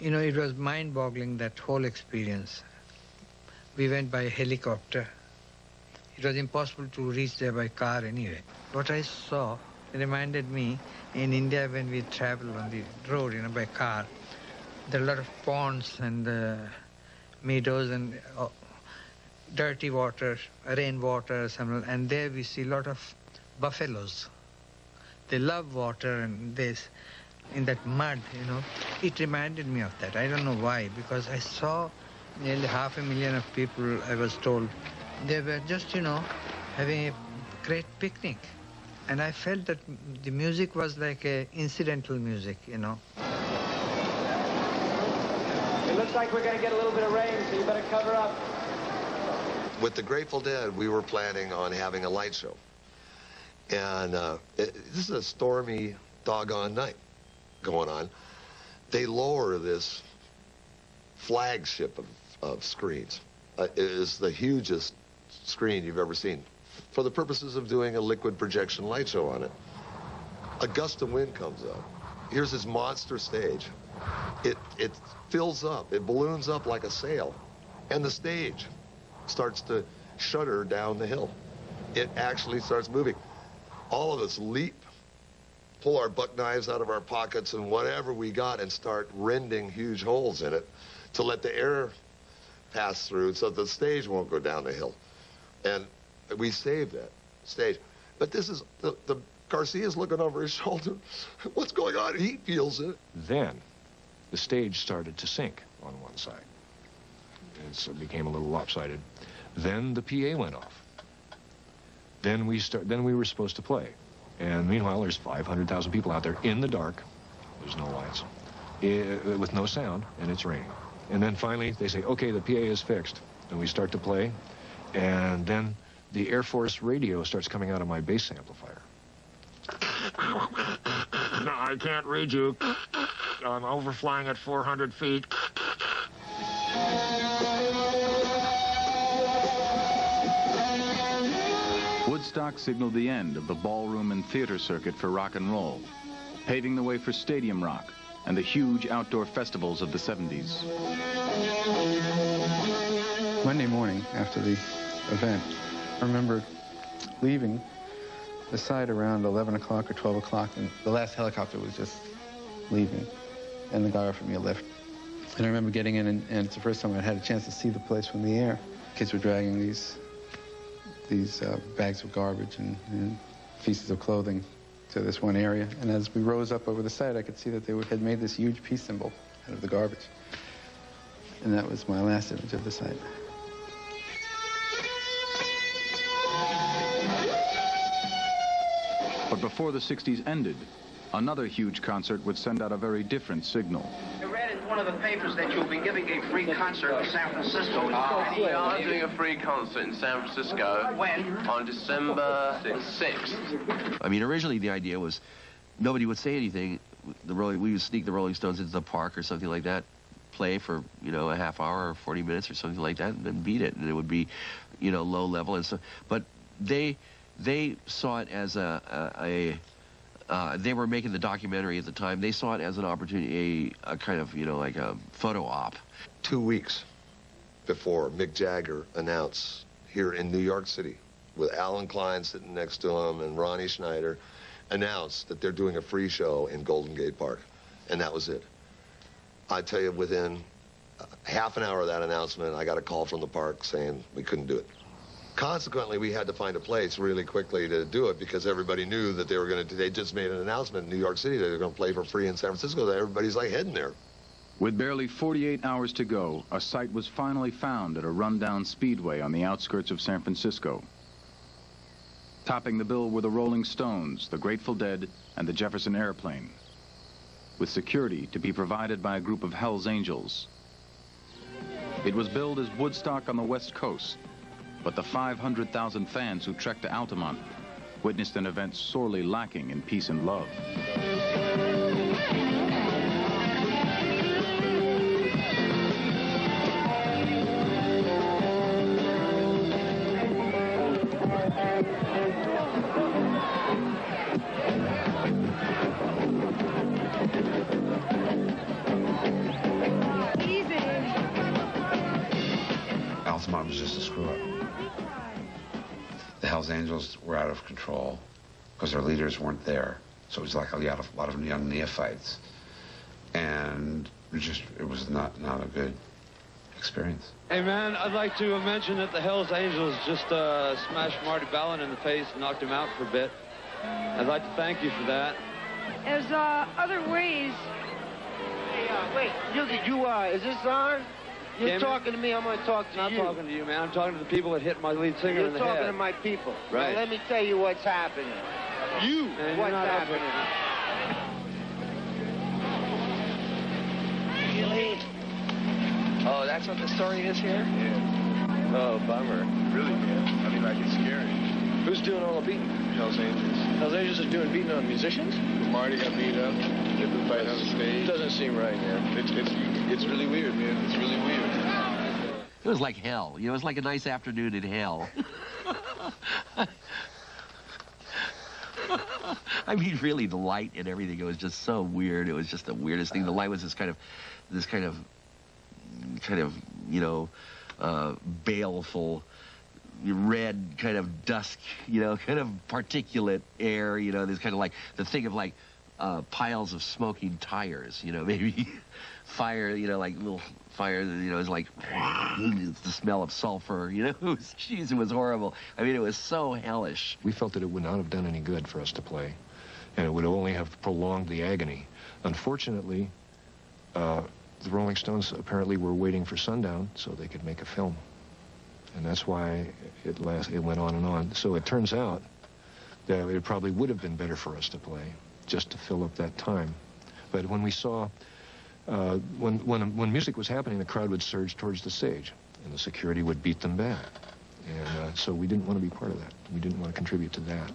You know, it was mind-boggling, that whole experience. We went by helicopter. It was impossible to reach there by car anyway. What I saw reminded me in India when we travel on the road, you know, by car. There are a lot of ponds and meadows and dirty water, rainwater, and there we see a lot of buffaloes. They love water, and this in that mud, you know. It reminded me of that. I don't know why, because I saw nearly 500,000 of people, I was told. They were just, you know, having a great picnic. And I felt that the music was like a incidental music, you know. It looks like we're going to get a little bit of rain, so you better cover up. With the Grateful Dead, we were planning on having a light show. And this is a stormy, doggone night going on. They lower this flagship of screens. It is the hugest screen you've ever seen, for the purposes of doing a liquid projection light show on it. A gust of wind comes up. Here's this monster stage. It fills up, it balloons up like a sail, and the stage starts to shudder down the hill. It actually starts moving. All of us leap, pull our buck knives out of our pockets and whatever we got and start rending huge holes in it to let the air pass through so the stage won't go down the hill. And we saved that stage. But this is, the Garcia's looking over his shoulder. What's going on? He feels it. Then the stage started to sink on one side. It became a little lopsided. Then the PA went off. Then we were supposed to play. And meanwhile, there's 500,000 people out there in the dark. There's no lights. With no sound, and it's raining. And then finally, they say, okay, the PA is fixed. And we start to play. And then the Air Force radio starts coming out of my bass amplifier. No, I can't read you. I'm overflying at 400 feet. Woodstock signaled the end of the ballroom and theater circuit for rock and roll, paving the way for stadium rock and the huge outdoor festivals of the 70s. Monday morning after the event, I remember leaving the site around 11 o'clock or 12 o'clock, and the last helicopter was just leaving, and the guy offered me a lift. And I remember getting in, and it's the first time I had a chance to see the place from the air. Kids were dragging these bags of garbage and pieces of clothing to this one area. And as we rose up over the site, I could see that they had made this huge peace symbol out of the garbage. And that was my last image of the site. But before the 60s ended, another huge concert would send out a very different signal. I read in one of the papers that you'll be giving a free concert in San Francisco. We are doing a free concert in San Francisco. When? On December 6th. I mean, originally the idea was nobody would say anything. We would sneak the Rolling Stones into the park or something like that, play for, you know, a half hour or 40 minutes or something like that, and then beat it. And it would be, you know, low level and stuff. But they saw it as they were making the documentary at the time. They saw it as an opportunity, a kind of, you know, like a photo op. 2 weeks before Mick Jagger announced here in New York City, with Alan Klein sitting next to him and Ronnie Schneider, announced that they're doing a free show in Golden Gate Park. And that was it. I tell you, within half an hour of that announcement, I got a call from the park saying we couldn't do it. Consequently, we had to find a place really quickly to do it because everybody knew that they just made an announcement in New York City that they were going to play for free in San Francisco. So everybody's like heading there. With barely 48 hours to go, a site was finally found at a rundown speedway on the outskirts of San Francisco. Topping the bill were the Rolling Stones, the Grateful Dead, and the Jefferson Airplane, with security to be provided by a group of Hell's Angels. It was billed as Woodstock on the West Coast, but the 500,000 fans who trekked to Altamont witnessed an event sorely lacking in peace and love. Altamont was just a screw-up. The Hells Angels were out of control because their leaders weren't there. So it was like a lot of young neophytes. And it was not a good experience. Hey, man, I'd like to mention that the Hells Angels just smashed Marty Ballin in the face and knocked him out for a bit. I'd like to thank you for that. There's other ways. Hey, wait, is this on? You're talking to me, I'm going to talk to you. I'm not talking to you, man. I'm talking to the people that hit my lead singer in the head. You're talking to my people. Right. Now, let me tell you what's happening. Man, what's happening? Really? Oh, that's what the story is here? Yeah. Oh, bummer. Really, man. I mean, like, it's scary. Who's doing all the beating? Hells Angels. Hells Angels are doing beating on musicians? Marty got beat up. They put fight on the stage. Doesn't seem right, man. It's really weird, man. It's really weird. It was like hell. You know, it was like a nice afternoon in hell. I mean, really, the light and everything, it was just so weird. It was just the weirdest thing. The light was this kind of, you know, baleful, red kind of dusk, you know, kind of particulate air, you know, this kind of like, the thing of like piles of smoking tires, you know, maybe fire, you know, like little fire, you know, it's like the smell of sulfur, you know, it was horrible. I mean, it was so hellish. We felt that it would not have done any good for us to play, and it would only have prolonged the agony. Unfortunately, the Rolling Stones apparently were waiting for sundown so they could make a film. And that's why it went on and on. So it turns out that it probably would have been better for us to play, just to fill up that time. But when we saw, when music was happening, the crowd would surge towards the stage, and the security would beat them back. And so we didn't want to be part of that. We didn't want to contribute to that.